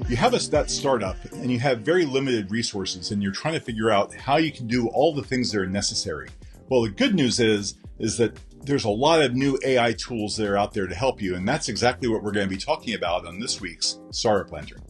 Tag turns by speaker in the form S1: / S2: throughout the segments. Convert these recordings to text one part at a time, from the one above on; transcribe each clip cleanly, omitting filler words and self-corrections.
S1: You have that startup and you have very limited resources and you're trying to figure out how you can do all the things that are necessary. Well, the good news is that there's a lot of new AI tools that are out there to help you, and that's exactly what we're going to be talking about on this week's Startup Lantern.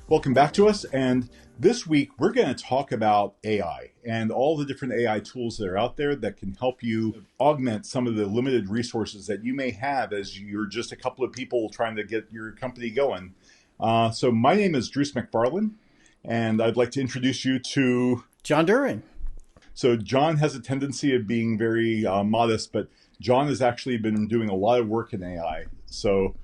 S1: Welcome back to us, and this week we're going to talk about AI and all the different AI tools that are out there that can help you augment some of the limited resources that you may have as you're just a couple of people trying to get your company going. So my name is Druce MacFarlane, and I'd like to introduce you to
S2: John Duren.
S1: So John has a tendency of being very modest, but John has actually been doing a lot of work in AI. So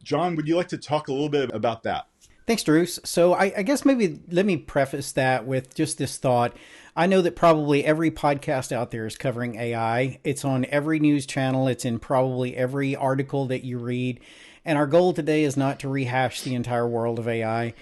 S1: John, would you like to talk a little bit about that?
S2: Thanks, Druce. So I guess maybe let me preface that with just this thought. I know that probably every podcast out there is covering AI. It's on every news channel. It's in probably every article that you read. And our goal today is not to rehash the entire world of AI.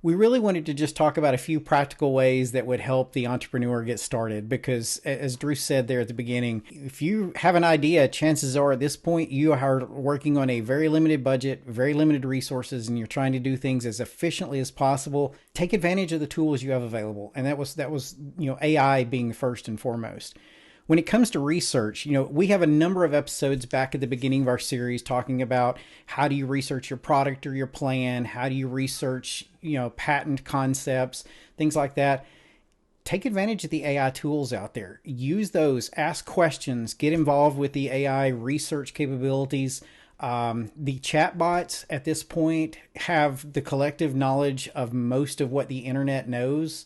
S2: We really wanted to just talk about a few practical ways that would help the entrepreneur get started. Because as Druce said there at the beginning, if you have an idea, chances are at this point you are working on a very limited budget, very limited resources, and you're trying to do things as efficiently as possible. Take advantage of the tools you have available. And that was AI being the first and foremost. When it comes to research, we have a number of episodes back at the beginning of our series talking about how do you research your product or your plan? How do you research, patent concepts, things like that. Take advantage of the AI tools out there. Use those, ask questions, get involved with the AI research capabilities. The chatbots at this point have the collective knowledge of most of what the internet knows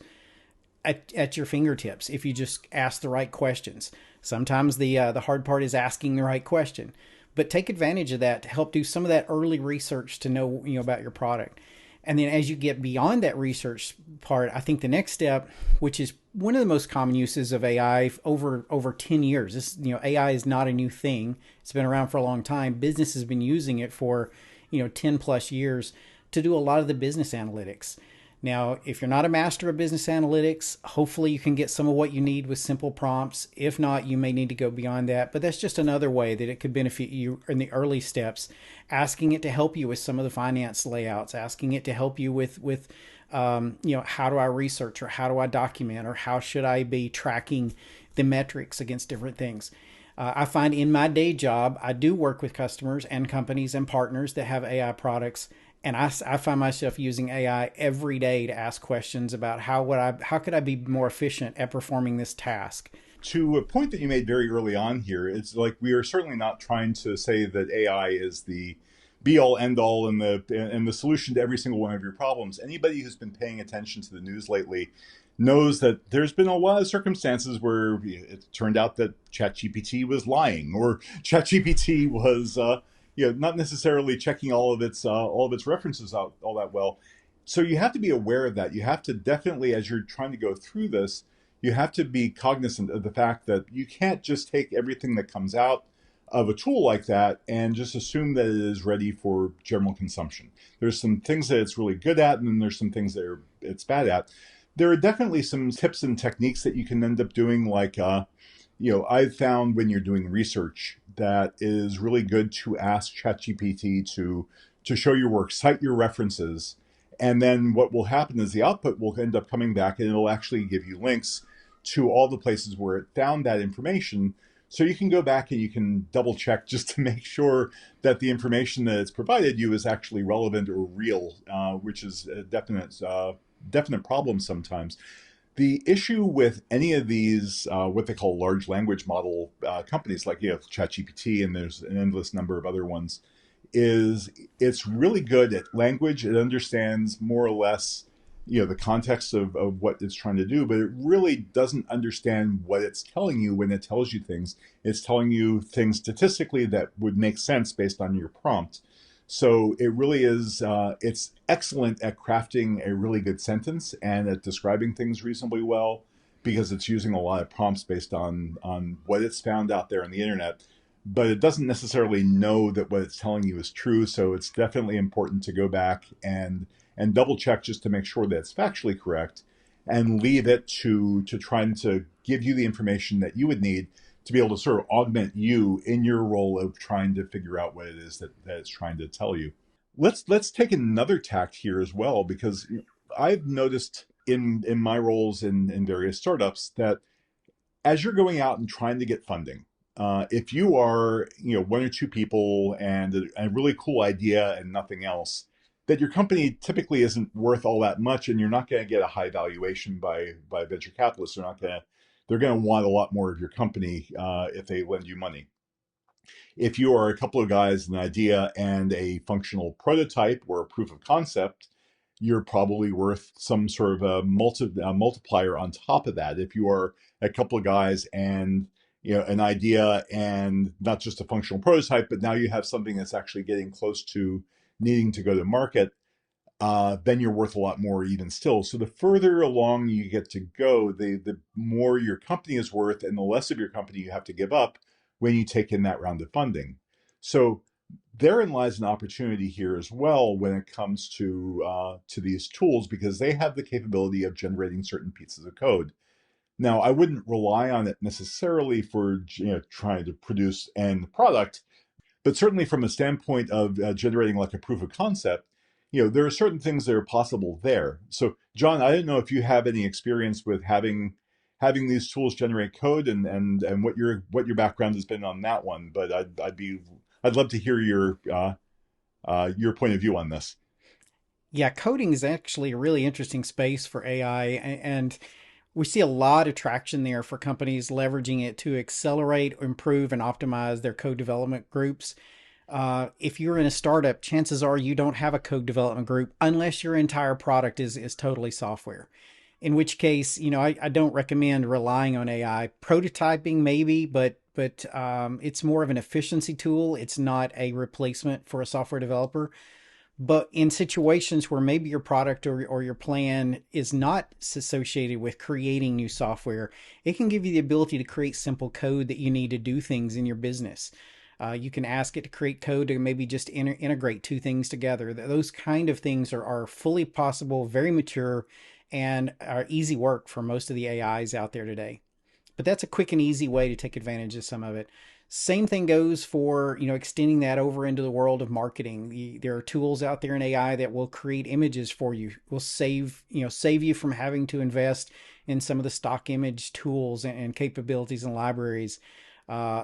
S2: at your fingertips if you just ask the right questions. Sometimes the hard part is asking the right question, but take advantage of that to help do some of that early research to know about your product. And then as you get beyond that research part, I think the next step, which is one of the most common uses of AI over 10 years, AI is not a new thing. It's been around for a long time. Business has been using it for 10 plus years to do a lot of the business analytics. Now, if you're not a master of business analytics, hopefully you can get some of what you need with simple prompts. If not, you may need to go beyond that. But that's just another way that it could benefit you in the early steps. Asking it to help you with some of the finance layouts, asking it to help you with how do I research, or how do I document, or how should I be tracking the metrics against different things. I find in my day job, I do work with customers and companies and partners that have AI products. And I find myself using AI every day to ask questions about how could I be more efficient at performing this task.
S1: To a point that you made very early on here, it's like we are certainly not trying to say that AI is the be-all, end-all and the solution to every single one of your problems. Anybody who's been paying attention to the news lately knows that there's been a lot of circumstances where it turned out that ChatGPT was lying, or ChatGPT was not necessarily checking all of its references out all that well. So you have to be aware of that. You have to definitely, as you're trying to go through this, you have to be cognizant of the fact that you can't just take everything that comes out of a tool like that and just assume that it is ready for general consumption. There's some things that it's really good at, and then there's some things that it's bad at. There are definitely some tips and techniques that you can end up doing, like I've found when you're doing research that it is really good to ask ChatGPT to show your work, cite your references, and then what will happen is the output will end up coming back and it'll actually give you links to all the places where it found that information. So you can go back and you can double check just to make sure that the information that it's provided you is actually relevant or real, which is a definite problem sometimes. The issue with any of these, what they call large language model companies, like ChatGPT, and there's an endless number of other ones, is it's really good at language. It understands more or less, the context of what it's trying to do, but it really doesn't understand what it's telling you when it tells you things. It's telling you things statistically that would make sense based on your prompt. So it really is, it's excellent at crafting a really good sentence and at describing things reasonably well, because it's using a lot of prompts based on what it's found out there on the internet. But it doesn't necessarily know that what it's telling you is true. So it's definitely important to go back and double check just to make sure that it's factually correct. and leave it to trying to give you the information that you would need to be able to sort of augment you in your role of trying to figure out what it is that it's trying to tell you. Let's take another tact here as well, because I've noticed in my roles in various startups that as you're going out and trying to get funding, if you are, one or two people and a really cool idea and nothing else, that your company typically isn't worth all that much, and you're not going to get a high valuation by venture capitalists. They're going to want a lot more of your company if they lend you money. If you are a couple of guys, an idea and a functional prototype or a proof of concept, you're probably worth some sort of a multiplier on top of that. If you are a couple of guys and an idea and not just a functional prototype, but now you have something that's actually getting close to needing to go to market, then you're worth a lot more even still. So the further along you get to go, the more your company is worth and the less of your company you have to give up when you take in that round of funding. So therein lies an opportunity here as well when it comes to these tools, because they have the capability of generating certain pieces of code. Now, I wouldn't rely on it necessarily for trying to produce end product, but certainly from a standpoint of generating like a proof of concept, there are certain things that are possible there. So, John, I don't know if you have any experience with having these tools generate code, and what your background has been on that one, but I'd love to hear your point of view on this.
S2: Yeah, coding is actually a really interesting space for AI, and we see a lot of traction there for companies leveraging it to accelerate, improve, and optimize their code development groups. If you're in a startup, chances are you don't have a code development group unless your entire product is totally software. In which case, I don't recommend relying on AI. Prototyping maybe, but it's more of an efficiency tool. It's not a replacement for a software developer. But in situations where maybe your product or your plan is not associated with creating new software, it can give you the ability to create simple code that you need to do things in your business. You can ask it to create code to maybe just integrate two things together. Those kind of things are fully possible, very mature, and are easy work for most of the AIs out there today. But that's a quick and easy way to take advantage of some of it. Same thing goes for, extending that over into the world of marketing. There are tools out there in AI that will create images for you, will save you from having to invest in some of the stock image tools and capabilities and libraries.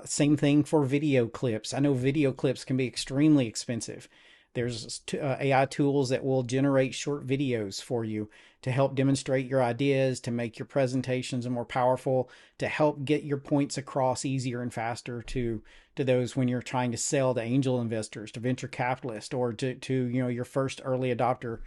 S2: Same thing for video clips. I know video clips can be extremely expensive. There's AI tools that will generate short videos for you to help demonstrate your ideas, to make your presentations more powerful, to help get your points across easier and faster to those when you're trying to sell to angel investors, to venture capitalists, or to your first early adopter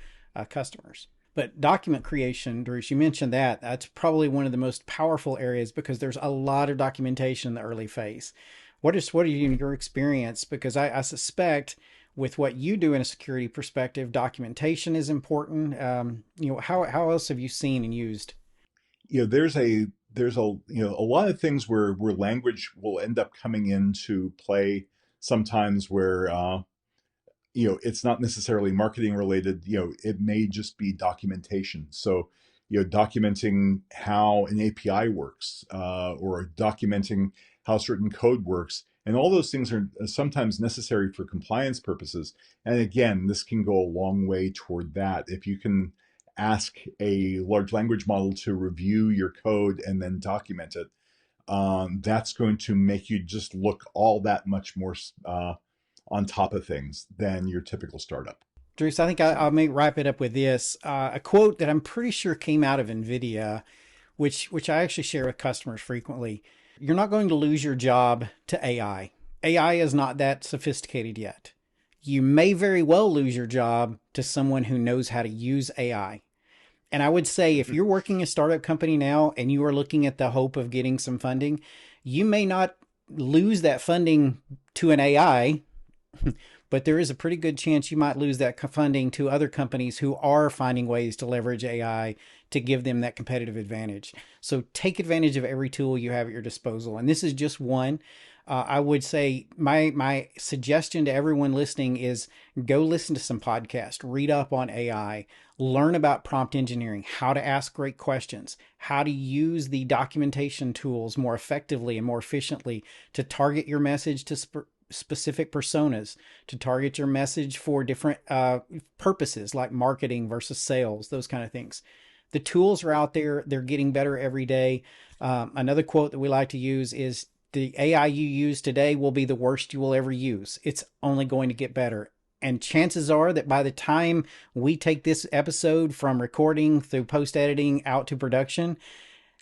S2: customers. But document creation, Druce, you mentioned that's probably one of the most powerful areas because there's a lot of documentation in the early phase. What are your experience? Because I suspect with what you do in a security perspective, documentation is important. How else have you seen and used?
S1: There's a lot of things where language will end up coming into play sometimes where it's not necessarily marketing related. It may just be documentation. So, documenting how an API works, or documenting how certain code works. And all those things are sometimes necessary for compliance purposes. And again, this can go a long way toward that. If you can ask a large language model to review your code and then document it, that's going to make you just look all that much more on top of things than your typical startup.
S2: Druce, I think I may wrap it up with this. A quote that I'm pretty sure came out of NVIDIA, which I actually share with customers frequently. You're not going to lose your job to AI. AI is not that sophisticated yet. You may very well lose your job to someone who knows how to use AI. And I would say if you're working a startup company now and you are looking at the hope of getting some funding, you may not lose that funding to an AI, but there is a pretty good chance you might lose that funding to other companies who are finding ways to leverage AI to give them that competitive advantage. So take advantage of every tool you have at your disposal. And this is just one. I would say my suggestion to everyone listening is go listen to some podcasts, read up on AI, learn about prompt engineering, how to ask great questions, how to use the documentation tools more effectively and more efficiently to target your message to specific personas, to target your message for different purposes like marketing versus sales, those kind of things. The tools are out there. They're getting better every day. Another quote that we like to use is the AI you use today will be the worst you will ever use. It's only going to get better. And chances are that by the time we take this episode from recording through post editing out to production,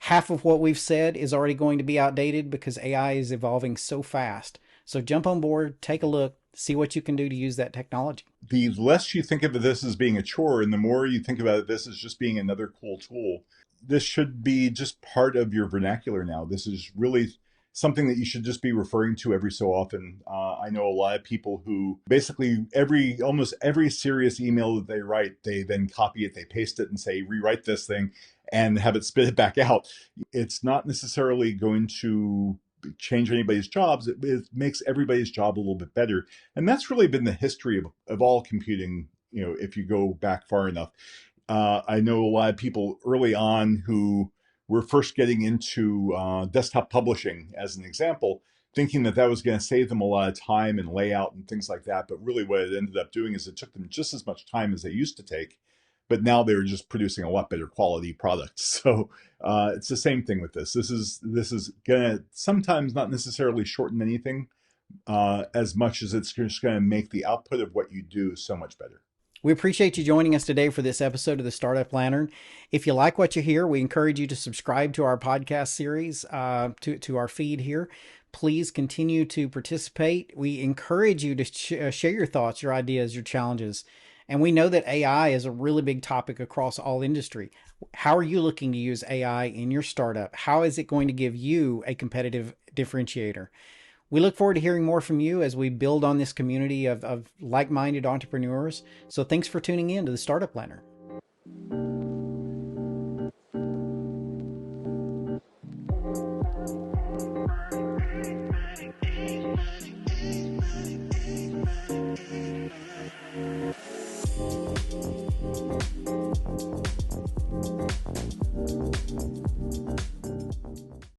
S2: half of what we've said is already going to be outdated because AI is evolving so fast. So jump on board, take a look, see what you can do to use that technology.
S1: The less you think of this as being a chore and the more you think about this as just being another cool tool, this should be just part of your vernacular now. This is really something that you should just be referring to every so often. I know a lot of people who basically almost every serious email that they write, they then copy it, they paste it and say, rewrite this thing and have it spit it back out. It's not necessarily going to change anybody's jobs. It makes everybody's job a little bit better. And that's really been the history of all computing, if you go back far enough. I know a lot of people early on who were first getting into desktop publishing, as an example, thinking that was going to save them a lot of time and layout and things like that. But really what it ended up doing is it took them just as much time as they used to take, but now they're just producing a lot better quality products. So it's the same thing with this. This is going to sometimes not necessarily shorten anything as much as it's just going to make the output of what you do so much better.
S2: We appreciate you joining us today for this episode of the Startup Lantern. If you like what you hear, we encourage you to subscribe to our podcast series, to our feed here. Please continue to participate. We encourage you to share your thoughts, your ideas, your challenges. And we know that AI is a really big topic across all industry. How are you looking to use AI in your startup? How is it going to give you a competitive differentiator? We look forward to hearing more from you as we build on this community of like-minded entrepreneurs. So thanks for tuning in to the Startup Lantern.